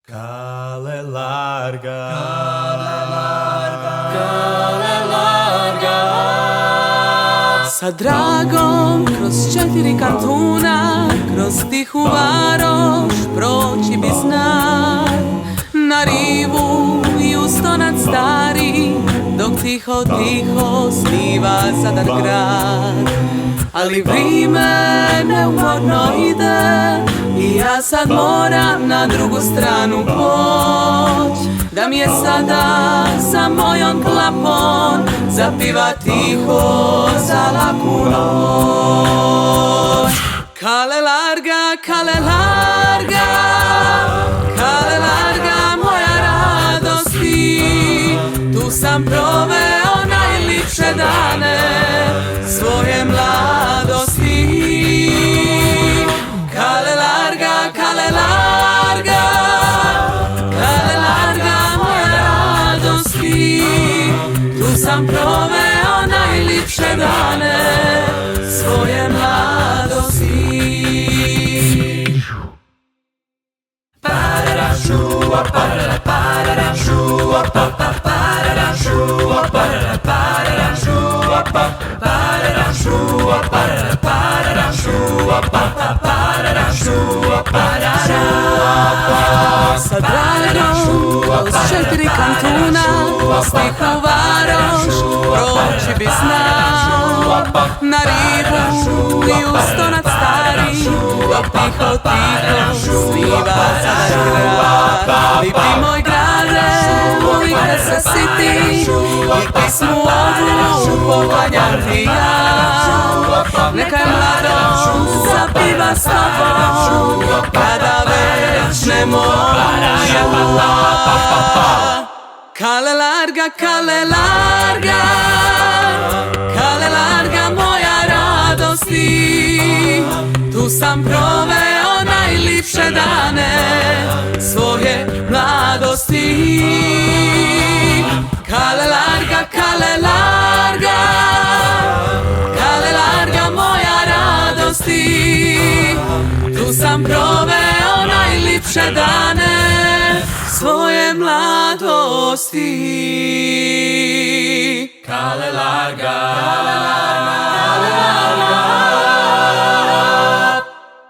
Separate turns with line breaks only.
Kale larga,
sa dragom kroz 4 kantuna, kroz tihu varoš proći bi znak. Na rivu i ustonac stari, dok tiho, tiho sniva Zadar grad. Ali vrime neumorno ide i ja sad moram na drugu stranu poć. Da mi je sada sa mojom klapom zapiva tiho za laku noć. Kale larga, kale larga, kale larga moja radosti. Tu sam proveo najlipše dane svoje mladosti. Kale larga, kale larga, kale larga moja radosti. Tu sam proveo najlipše dane svoje mladosti. Parara šua, parara, parara šua, pa pa parara šua, parara, parara šua, pa parara šua, parara, parara šua, pa pa parara šua, parara šua. Sa dragom kroz 4 kantuna, kroz tihu varoš proći bi znak. Na rivu i ustonac stari, dok tiho, tiho sniva Zadar grad. Lipi moj grade, volite se siti i pismu ovu poklanjam ti ja. Neka je mladost zapiva s tobom, kada već ne moja. Kale larga, kale larga, kale larga moja radosti. Tu sam proveo najlipše dane svoje mladosti. Kale larga, kale larga, kale larga moja radosti. Tu sam proveo najlipše dane svoje mladosti.
kale larga, kale larga.